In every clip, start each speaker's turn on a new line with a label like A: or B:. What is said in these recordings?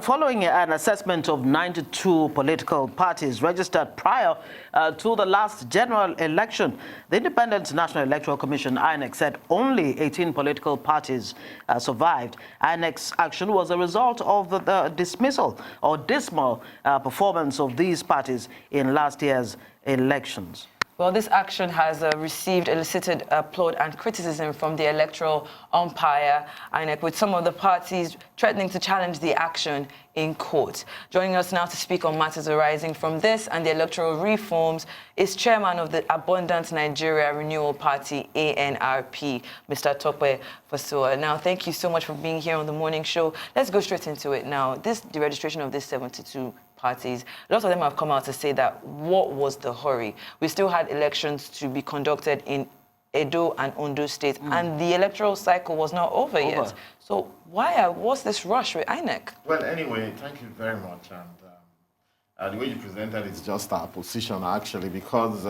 A: following an assessment of 92 political parties registered prior to the last general election, the Independent National Electoral Commission, INEC, said only 18 political parties survived. INEC's action was a result of the dismissal or dismal performance of these parties in last year's elections.
B: Well, this action has received elicited applaud and criticism from the electoral umpire, INEC, with some of the parties threatening to challenge the action in court. Joining us now to speak on matters arising from this and the electoral reforms is Chairman of the Abundant Nigeria Renewal Party, ANRP, Mr. TOPE FASUA. Now, thank you so much for being here on the morning show. Let's go straight into it now. The registration of these 72 parties, lots of them have come out to say that what was the hurry? We still had elections to be conducted in Edo and Ondo states, and the electoral cycle was not over yet. So what's this rush with INEC?
C: Well, anyway, thank you very much. And the way you presented is just our position, actually, because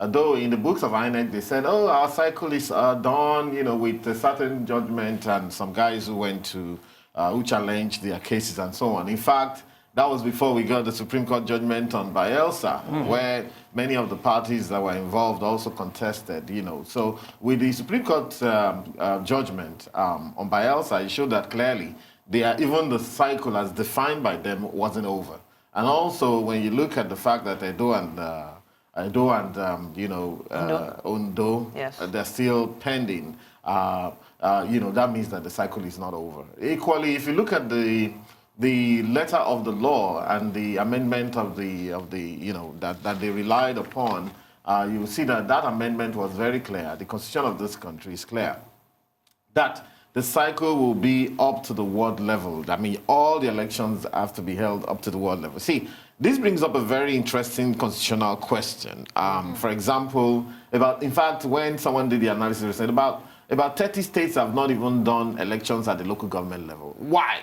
C: though in the books of INEC, they said, oh, our cycle is done, you know, with a certain judgment and some guys who went to, who challenged their cases and so on. In fact, that was before we got the Supreme Court judgment on Bielsa, where many of the parties that were involved also contested, you know. So with the Supreme Court judgment on Bielsa, it showed that clearly even the cycle as defined by them wasn't over. And also, when you look at the fact that Edo and Ondo, yes, they're still pending, you know, that means that the cycle is not over. Equally, if you look at the letter of the law and the amendment of the you know, that they relied upon, you will see that that amendment was very clear. The constitution of this country is clear that the cycle will be up to the ward level. I mean, all the elections have to be held up to the ward level. See, this brings up a very interesting constitutional question. For example, in fact, when someone did the analysis, they said about 30 states have not even done elections at the local government level. Why?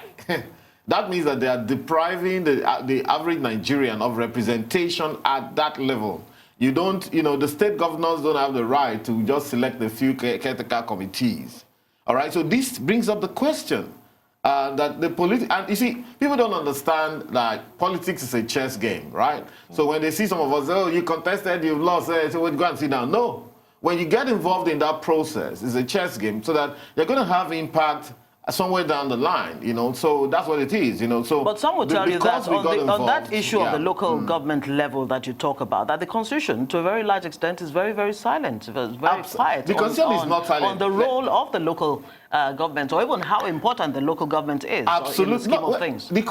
C: That means that they are depriving the average Nigerian of representation at that level. You don't, you know, the state governors don't have the right to just select a few caretaker committees. All right, so this brings up the question that and you see, people don't understand that politics is a chess game, right? So when they see some of us, oh, you contested, you've lost, so we'll go and sit down. No, when you get involved in that process, it's a chess game, so that you're going to have impact somewhere down the line, you know, so that's what it is, you know. So,
A: but some would tell you that on that issue of the local government level that you talk about, that the Constitution, to a very large extent, is very, very silent, very quiet.
C: The Constitution is not silent.
A: On the role of the local government, or even how important the local government is.
C: Absolutely.
A: In the scheme of things.
C: The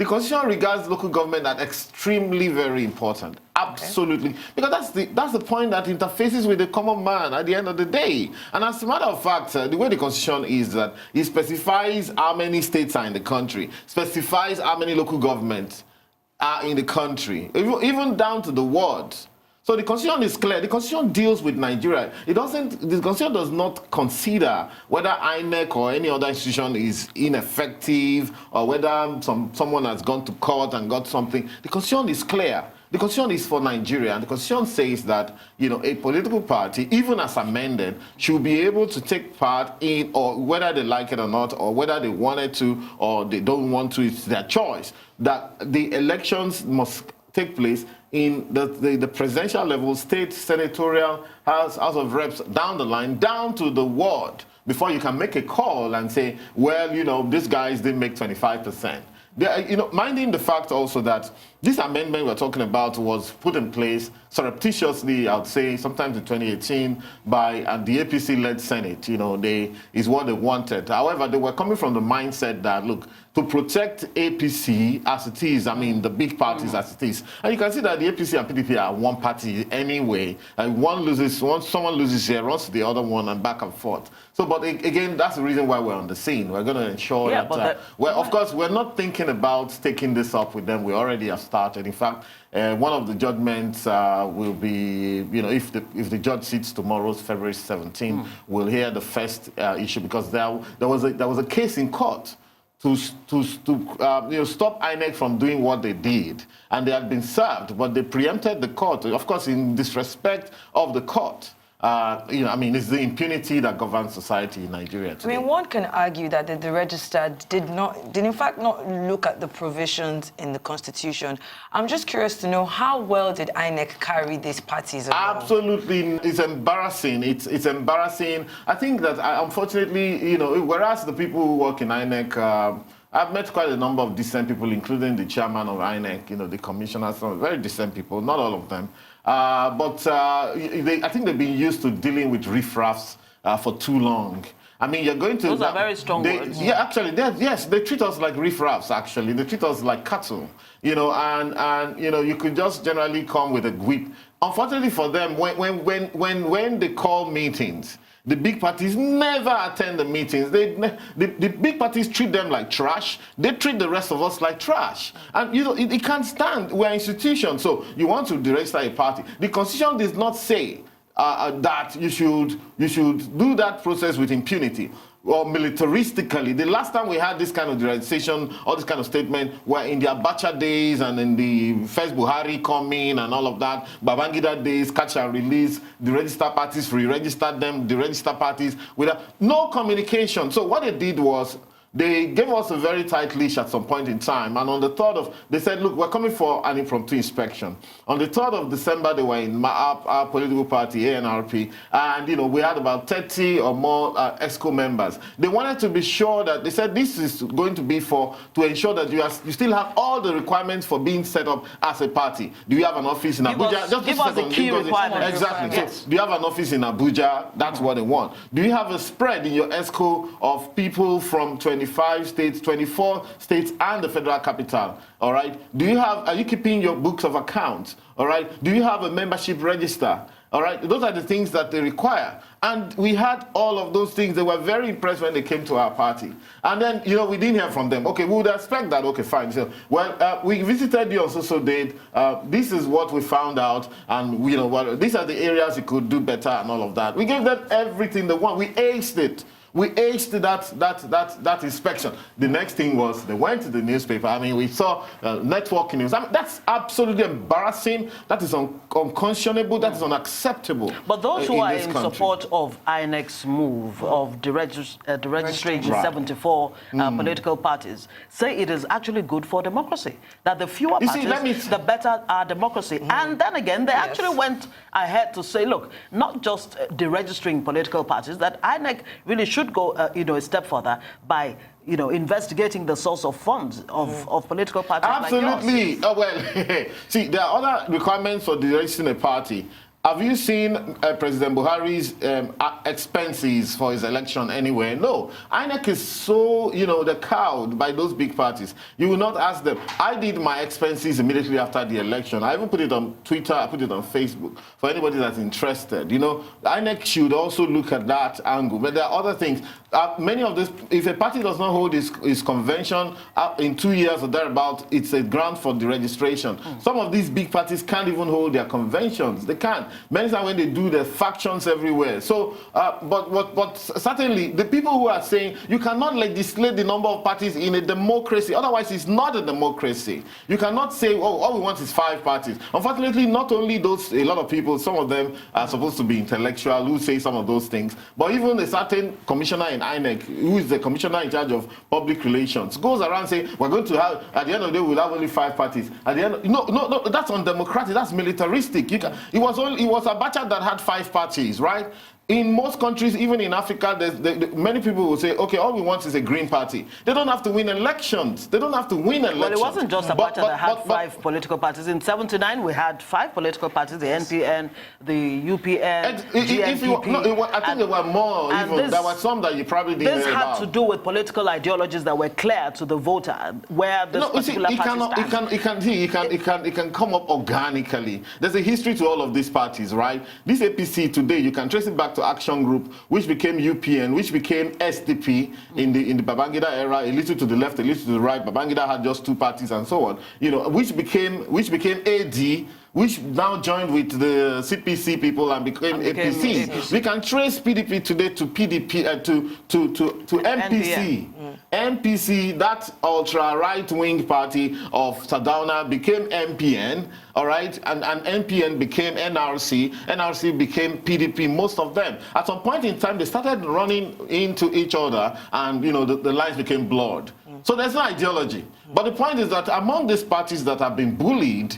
C: Constitution regards local government as extremely very important. Absolutely. Okay. Because that's the point that interfaces with the common man at the end of the day. And as a matter of fact, the way the Constitution is that it specifies how many states are in the country, specifies how many local governments are in the country, even down to the wards. So the Constitution is clear. The Constitution deals with Nigeria. The Constitution does not consider whether INEC or any other institution is ineffective or whether someone has gone to court and got something. The Constitution is clear. The Constitution is for Nigeria, and the Constitution says that, you know, a political party, even as amended, should be able to take part in, or whether they like it or not, or whether they wanted to or they don't want to, it's their choice, that the elections must take place in the presidential level, state, senatorial, House of Reps, down the line, down to the ward, before you can make a call and say, well, you know, these guys didn't make 25%. You know, minding the fact also that this amendment we're talking about was put in place surreptitiously, I would say, sometimes in 2018 by the APC-led Senate. You know, is what they wanted. However, they were coming from the mindset that, look, to protect APC as it is, I mean, the big parties as it is. And you can see that the APC and PDP are one party anyway. And someone loses here, runs to the other one, and back and forth. So, but again, that's the reason why we're on the scene. We're going to ensure that, of course, we're not thinking about taking this up with them. We already have started. In fact, one of the judgments will be, you know, if the judge sits tomorrow, February 17, we'll hear the first issue, because there was a case in court to stop INEC from doing what they did, and they had been served, but they preempted the court, of course, in disrespect of the court. I mean, it's the impunity that governs society in Nigeria today.
B: I mean, one can argue that the register did in fact not look at the provisions in the Constitution. I'm just curious to know, how well did INEC carry these parties along?
C: Absolutely, it's embarrassing. It's embarrassing. I think that, unfortunately, whereas the people who work in INEC, I've met quite a number of decent people, including the chairman of INEC, the commissioners, some very decent people, not all of them. But I think they've been used to dealing with riffraffs for too long. I mean, you're going to...
A: Those are very strong words.
C: Yeah, actually, yes, they treat us like riffraffs, actually. They treat us like cattle, and you could just generally come with a whip. Unfortunately for them, when they call meetings, the big parties never attend the meetings. The big parties treat them like trash. They treat the rest of us like trash. And, it can't stand. We're an institution. So you want to deregister a party. The Constitution does not say that you should do that process with impunity or militaristically. The last time we had this kind of deregistration or this kind of statement were in the Abacha days and in the first Buhari coming and all of that, Babangida days, catch and release, the register parties, re-register them, the register parties, without no communication. So what they did was, they gave us a very tight leash at some point in time, and on the 3rd of, they said, look, we're coming for an impromptu inspection. On the 3rd of December, they were in our political party, ANRP, and, we had about 30 or more ESCO members. They wanted to be sure that, they said, this is going to be to ensure that you still have all the requirements for being set up as a party. Do you have an office in Abuja?
A: Give us the key requirements.
C: Exactly.
A: Yes.
C: So, do you have an office in Abuja? That's what they want. Do you have a spread in your ESCO of people from 25 states, 24 states, and the federal capital? All right. Are you keeping your books of accounts? All right. Do you have a membership register? All right. Those are the things that they require. And we had all of those things. They were very impressed when they came to our party. And then, we didn't hear from them. Okay, we would expect that. Okay, fine. So, we visited you on so date. This is what we found out. And, these are the areas you could do better and all of that. We gave them everything they want. We aced it. We aced that inspection. The next thing was they went to the newspaper. I mean, we saw network news. I mean, that's absolutely embarrassing. That is unconscionable. That is unacceptable.
A: But those who are in support of INEC's move of deregistering 74 political parties say it is actually good for democracy. That the fewer parties, the better our democracy. And then again, they actually went ahead to say, look, not just deregistering political parties, that INEC really should go, a step further by, investigating the source of funds of political parties.
C: Absolutely.
A: Like
C: yours. See, there are other requirements for deregistering a party. Have you seen President Buhari's expenses for his election anywhere? No. INEC is so, they're cowed by those big parties. You will not ask them. I did my expenses immediately after the election. I even put it on Twitter. I put it on Facebook for anybody that's interested. INEC should also look at that angle. But there are other things. Many of this, if a party does not hold its convention in 2 years or thereabout, it's a grant for deregistration. Some of these big parties can't even hold their conventions. They can't. Many times when they do, there's factions everywhere. So, but certainly, the people who are saying you cannot legislate the number of parties in a democracy, otherwise it's not a democracy. You cannot say, oh, all we want is 5 parties. Unfortunately, not only those, a lot of people, some of them are supposed to be intellectual who say some of those things, but even a certain commissioner in INEC, who is the commissioner in charge of public relations, goes around saying, we're going to have, at the end of the day, we'll have only 5 parties. At the end, no, that's undemocratic, that's militaristic. It was Abacha that had 5 parties, right? In most countries, even in Africa, many people will say, okay, all we want is a green party. They don't have to win elections. They don't have to win elections.
A: Well, it wasn't just Abacha that had 5 political parties. In 79, we had 5 political parties, the NPN, the UPN, GNPP.
C: I think there were more even. There were some that you probably didn't know about.
A: This had to do with political ideologies that were clear to the voter, where this particular party stands.
C: It can come up organically. There's a history to all of these parties, right? This APC today, you can trace it back to Action Group, which became UPN, which became SDP in the Babangida era, a little to the left, a little to the right. Babangida had just 2 parties and so on. Which became AD, which now joined with the CPC people and became APC. We can trace PDP today to PDP, to MPC. MPC, that ultra-right-wing party of Sardauna, became MPN, all right? And MPN became NRC. NRC became PDP, most of them. At some point in time, they started running into each other, and, you know, the lines became blurred. So there's no ideology. But the point is that among these parties that have been bullied,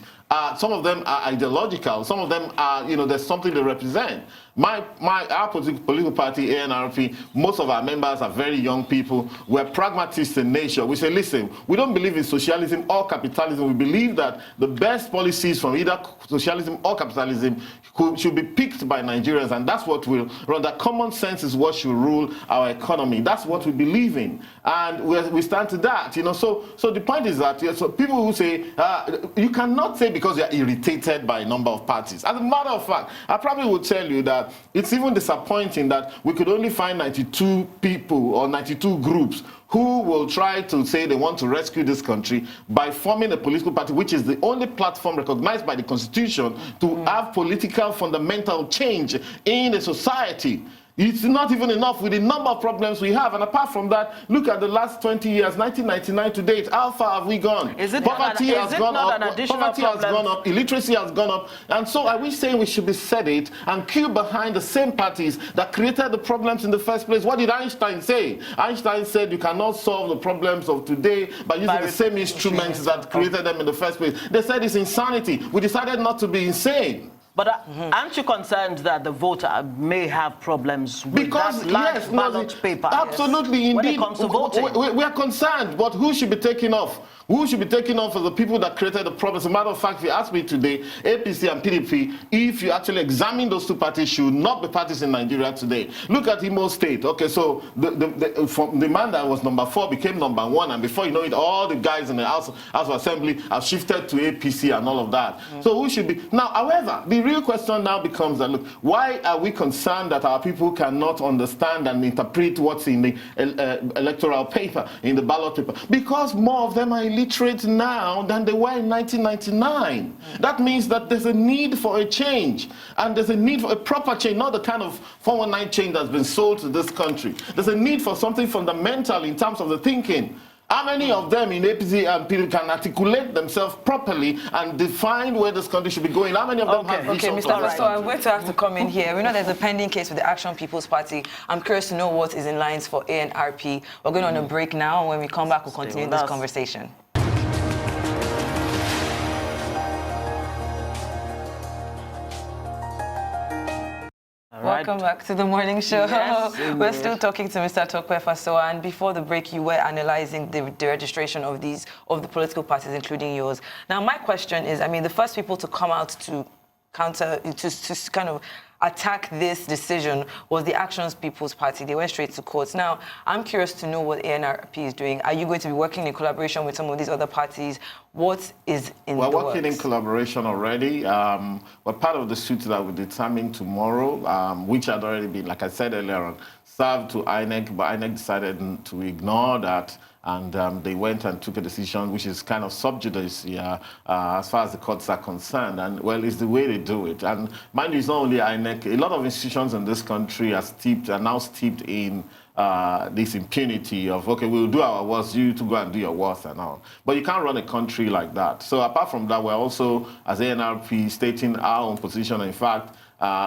C: some of them are ideological. Some of them are, you know, there's something they represent. Our political party, ANRP, most of our members are very young people. We're pragmatists in nature. We say, listen, we don't believe in socialism or capitalism. We believe that the best policies from either socialism or capitalism should be picked by Nigerians, and that's what will run. That common sense is what should rule our economy. That's what we believe in, and we stand to that. You know, so the point is that so people who say you cannot say because you are irritated by a number of parties. As a matter of fact, I probably would tell you that it's even disappointing that we could only find 92 people or 92 groups who will try to say they want to rescue this country by forming a political party, which is the only platform recognized by the Constitution to have political fundamental change in a society. It's not even enough with the number of problems we have. And apart from that, look at the last 20 years, 1999 to date, how far have we gone? Poverty has gone up, illiteracy has gone up. And so are we saying we should be sedate and queue behind the same parties that created the problems in the first place? What did Einstein say? Einstein said you cannot solve the problems of today by using the same instruments that created them in the first place. They said it's insanity. We decided not to be insane.
A: But aren't you concerned that the voter may have problems with that large ballot paper?
C: Absolutely, indeed.
A: When it comes to voting.
C: We are concerned, but who should be taken off? Who should be taken off as the people that created the problem? As a matter of fact, if you ask me today, APC and PDP, if you actually examine those two parties, should not be parties in Nigeria today. Look at Imo State. Okay, so the man that was number 4 became number 1, and before you know it, all the guys in the House of Assembly have shifted to APC and all of that. So who should be? Now, however, the real question now becomes that, look, why are we concerned that our people cannot understand and interpret what's in the electoral paper, in the ballot paper? Because more of them are illiterate now than they were in 1999. That means that there's a need for a change, and there's a need for a proper change, not the kind of 419 change that's been sold to this country. There's a need for something fundamental in terms of the thinking. How many of them in APC and PDP can articulate themselves properly and define where this country should be going? How many of them have visions?
B: Okay, Mr. So I'm going to have to come in here. We know there's a pending case with the Action People's Party. I'm curious to know what is in lines for ANRP. We're going on a break now, and when we come back, we'll continue this conversation. Welcome back to the morning show.
A: Yes,
B: we're still talking to Mr. TOPE FASUA, and before the break, you were analyzing the deregistration of the political parties, including yours. Now, my question is, I mean, the first people to come out to to kind of attack this decision was the Action People's Party. They went straight to court. Now, I'm curious to know what ANRP is doing. Are you going to be working in collaboration with some of these other parties? What is in the works?
C: We're working in collaboration already. We're part of the suit that we determine tomorrow, which had already been, like I said earlier on, served to INEC, but INEC decided to ignore that. And they went and took a decision which is kind of sub judice as far as the courts are concerned. And, well, it's the way they do it. And mind you, it's not only INEC. A lot of institutions in this country are now steeped in this impunity of, okay, we'll do our worst, you to go and do your worst and all. But you can't run a country like that. So apart from that, we're also, as ANRP, stating our own position. In fact,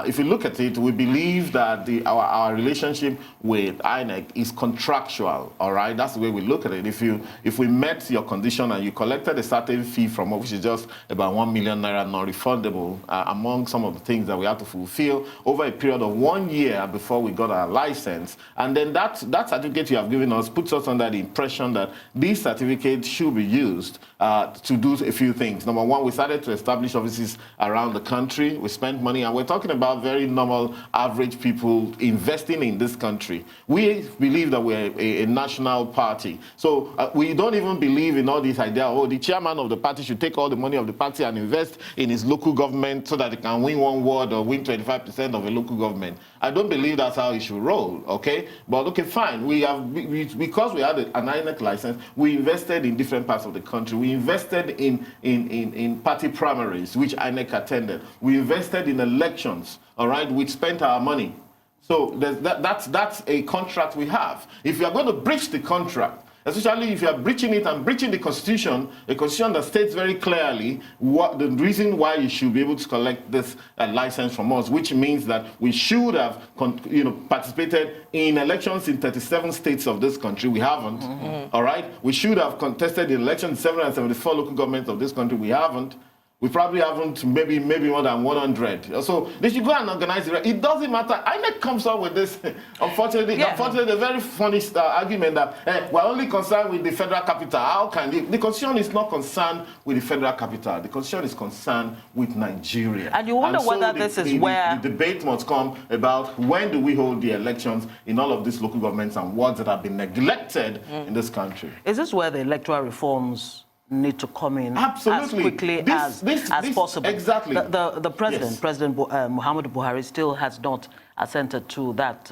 C: if you look at it, we believe that our relationship with INEC is contractual, all right? That's the way we look at it. If we met your condition and you collected a certain fee from us, which is just about 1 million naira non-refundable, among some of the things that we have to fulfill over a period of 1 year before we got our license, and then that certificate you have given us puts us under the impression that this certificate should be used to do a few things. Number one, we started to establish offices around the country. We spent money, and we're talking talking about very normal, average people investing in this country. We believe that we're a national party. So we don't even believe in all this idea, oh, the chairman of the party should take all the money of the party and invest in his local government so that he can win one ward or win 25% of a local government. I don't believe that's how it should roll, okay? But okay, fine. Because we had an INEC license, we invested in different parts of the country. We invested in party primaries, which INEC attended. We invested in elections, all right? We spent our money. So that's a contract we have. If you are going to breach the contract, especially if you are breaching it and breaching the constitution, a constitution that states very clearly what the reason why you should be able to collect this license from us, which means that we should have participated in elections in 37 states of this country. We haven't. All right? We should have contested in elections in 774 local governments of this country. We haven't. We probably haven't, maybe more than 100. So they should go and organize it. It doesn't matter. INEC comes up with this, unfortunately, a very funny argument that we're only concerned with the federal capital. How can the Constitution is not concerned with the federal capital. The Constitution is concerned with Nigeria.
A: And you wonder whether this is where
C: the debate must come about when do we hold the elections in all of these local governments and wards that have been neglected in this country.
A: Is this where the electoral reforms need to come in
C: absolutely
A: as quickly as possible?
C: Exactly.
A: The president,
C: yes.
A: President Muhammadu Buhari, still has not assented to that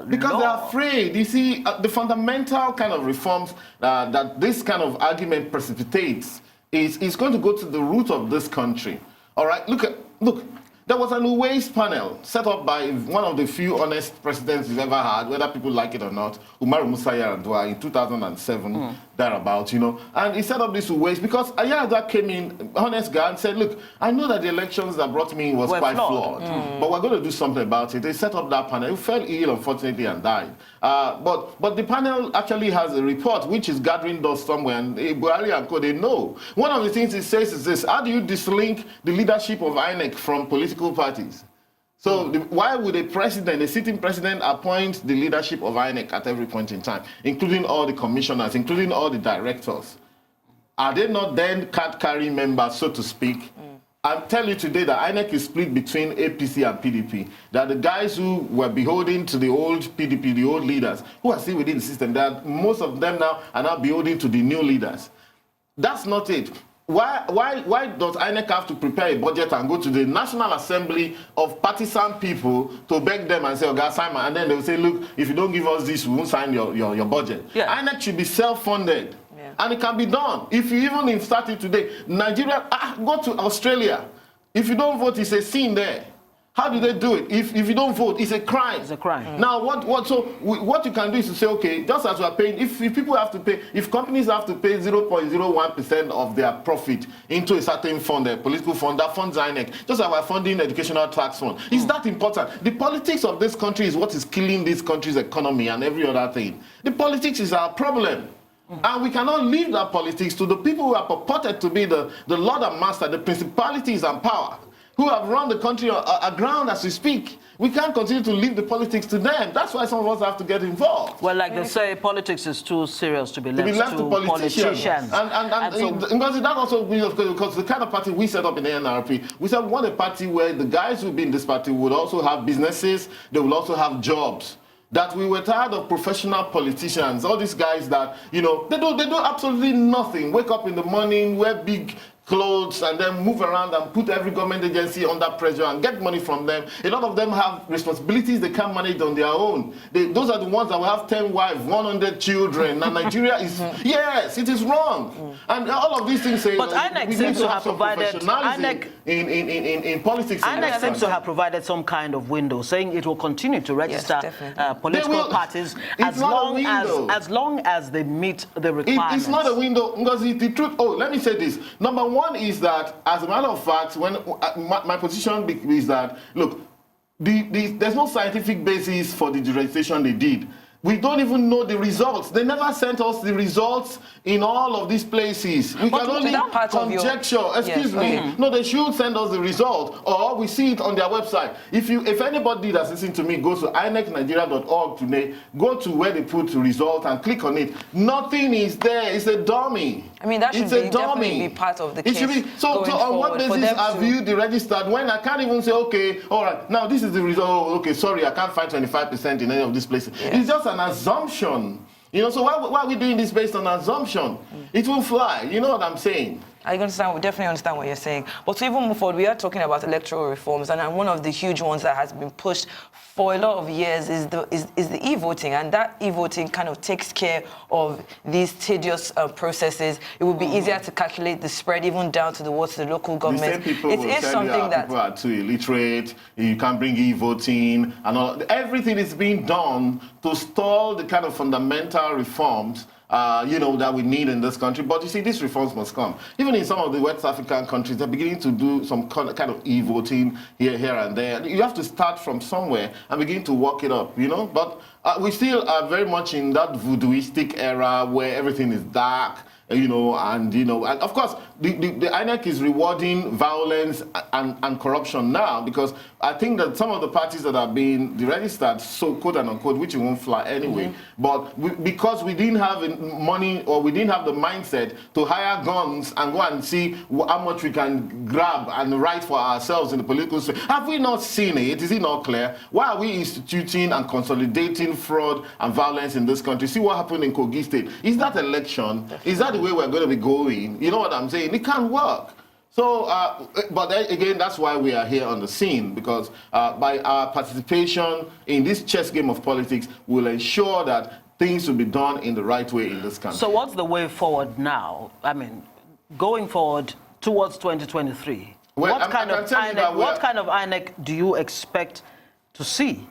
C: because
A: law.
C: they're afraid. You see, the fundamental kind of reforms that this kind of argument precipitates is going to go to the root of this country. All right, look. There was an waste panel set up by one of the few honest presidents we've ever had, whether people like it or not, Umaru Musa Yar'Adua in 2007, thereabouts, And he set up this waste because Yar'Adua came in, honest guy, and said, look, I know that the elections that brought me in was quite flawed, but we're going to do something about it. They set up that panel. He fell ill, unfortunately, and died. But the panel actually has a report which is gathering dust somewhere, and Buhari and co, they know. One of the things it says is this: how do you dislink the leadership of INEC from political parties? So why would a sitting president appoint the leadership of INEC at every point in time, including all the commissioners, including all the directors? Are they not then card-carrying members, so to speak? I'll tell you today that INEC is split between APC and PDP. That the guys who were beholden to the old PDP, the old leaders, who are still within the system, that most of them now are now beholden to the new leaders. That's not it. Why does INEC have to prepare a budget and go to the National Assembly of partisan people to beg them and say, oh, God, sign, and then they'll say, look, if you don't give us this, we won't sign your budget. Yeah. INEC should be self-funded. Yeah. And it can be done. If you even start it today, Nigeria, go to Australia. If you don't vote, it's a sin there. How do they do it? If you don't vote, it's a crime.
A: It's a crime.
C: Now, what you can do is to say, okay, just as we are paying, if people have to pay, if companies have to pay 0.01% of their profit into a certain fund, a political fund, that funds INEC, just as we're funding educational tax fund. It's that important. The politics of this country is what is killing this country's economy and every other thing. The politics is our problem. And we cannot leave that politics to the people who are purported to be the Lord and Master, the principalities and power, who have run the country aground as we speak. We can't continue to leave the politics to them. That's why some of us have to get involved.
A: Well, like they say, politics is too serious to be left to politicians.
C: And so, because that also because the kind of party we set up in the ANRP, we said we want a party where the guys who be in this party would also have businesses, they will also have jobs. That we were tired of professional politicians, all these guys that, they do absolutely nothing. Wake up in the morning, wear big clothes, and then move around and put every government agency under pressure and get money from them. A lot of them have responsibilities they can't manage on their own. Those are the ones that will have 10 wives, 100 children. And Nigeria is, yes, it is wrong. And all of these things say,
A: but INEC seems to have provided,
C: in politics.
A: INEC seems to have provided some kind of window, saying it will continue to register political parties as long as they meet the requirements.
C: It's not a window, because the truth, let me say this. Number one is that, as a matter of fact, when my position is that, look, there's no scientific basis for the deregistration they did. We don't even know the results. They never sent us the results in all of these places. We can only conjecture. Excuse me. No, they should send us the result, or we see it on their website. If anybody that's listening to me goes to inecnigeria.org today, go to where they put the result and click on it. Nothing is there. It's a dummy.
B: I mean, that should
C: It's a
B: definitely be part of the case.
C: It should be. So on what basis have you deregistered when I can't even say, okay, all right, now this is the result. Oh, okay, sorry, I can't find 25% in any of these places.
B: Yeah.
C: It's just an assumption. You know, so why are we doing this based on assumption? It will fly. You know what I'm saying?
B: I understand. We definitely understand what you're saying. But to even move forward, we are talking about electoral reforms, and one of the huge ones that has been pushed for a lot of years is the e-voting, and that e-voting kind of takes care of these tedious processes. It would be easier to calculate the spread even down to the local government.
C: The same people will tell
B: something that
C: people are too illiterate. You can't bring e-voting and all. Everything is being done to stall the kind of fundamental reforms you know, that we need in this country. But you see, these reforms must come. Even in some of the West African countries, they're beginning to do some kind of e-voting here and there. You have to start from somewhere and begin to work it up, you know. But we still are very much in that voodooistic era where everything is dark, you know, and of course the INEC is rewarding violence and corruption now, because I think that some of the parties that are being deregistered, so quote and unquote, which won't fly anyway, but because we didn't have money, or we didn't have the mindset to hire guns and go and see how much we can grab and write for ourselves in the political space. Have we not seen it? Is it not clear? Why are we instituting and consolidating fraud and violence in this country? See what happened in Kogi State. Is that election? Is that the way we're going to be going? You know what I'm saying? It can't work. So, but then, again, that's why we are here on the scene, because by our participation in this chess game of politics, we'll ensure that things will be done in the right way in this country.
A: So what's the way forward now? I mean, going forward towards 2023,
C: well,
A: what kind of INEC do you expect to see?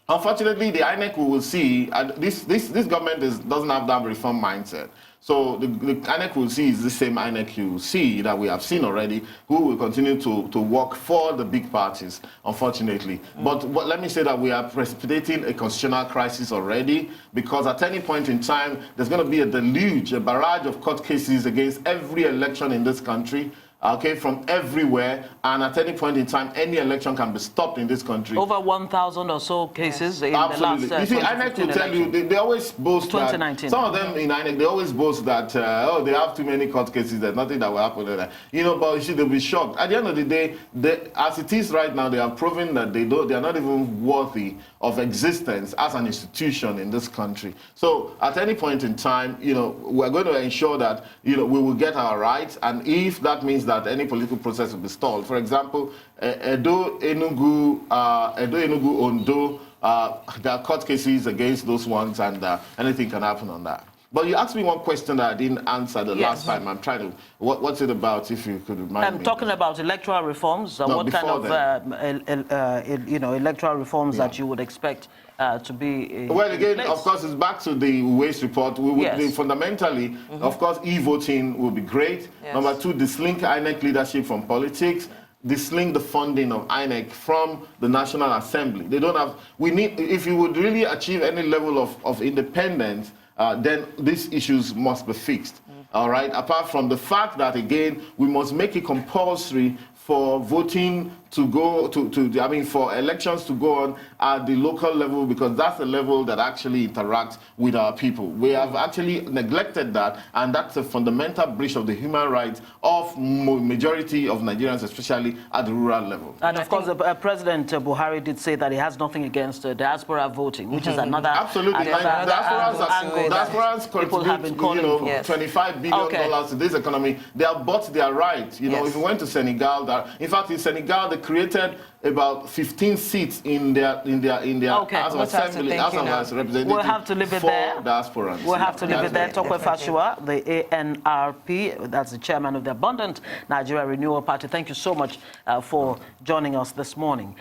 C: Unfortunately, the INEC we will see, this government doesn't have that reform mindset. So the INEC will see is the same INEC you see that we have seen already, who will continue to work for the big parties, unfortunately. But let me say that we are precipitating a constitutional crisis already, because at any point in time, there's going to be a deluge, a barrage of court cases against every election in this country. Okay, from everywhere, and at any point in time, any election can be stopped in this country.
A: Over 1,000 or so cases in
C: Absolutely.
A: the last
C: you see, INEC will tell you, they always boast
A: 2019.
C: that, some of them in INEC, they always boast that, oh, they have too many court cases, there's nothing that will happen to that. You know, but you see, they'll be shocked. At the end of the day, as it is right now, they have proven that they are not even worthy of existence as an institution in this country. So at any point in time, you know, we're going to ensure that, you know, we will get our rights, and if that means that any political process will be stalled. For example, Edo, Enugu, Ondo, there are court cases against those ones, and anything can happen on that. But you asked me one question that I didn't answer the last time. I'm trying to, what's it about, if you could remind me?
A: I'm talking about electoral reforms.
C: No,
A: what kind of, you know, electoral reforms that you would expect to be
C: well, again, of course, it's back to the waste report. We would fundamentally, of course, e-voting will be great.
B: Yes.
C: Number two, dislink INEC leadership from politics. Dislink the funding of INEC from the National Assembly. They don't have, we need, if you would really achieve any level of independence, then these issues must be fixed. All right. Apart from the fact that, again, we must make it compulsory for voting to go for elections to go on at the local level, because that's the level that actually interacts with our people. We have actually neglected that, and that's a fundamental breach of the human rights of majority of Nigerians, especially at the rural level.
A: And of course, President Buhari did say that he has nothing against diaspora voting, which is another
C: absolutely. Diasporans contribute, you know, $25 billion to this economy. They have bought their right. You know, if you went to Senegal, in fact, in Senegal, they created about 15 seats in their House of Assembly, House of Representatives.
A: We'll have to leave it there.
C: Diasporans.
A: We'll have to leave it there. TOPE FASUA, the ANRP, that's the chairman of the Abundant Nigeria Renewal Party. Thank you so much for joining us this morning.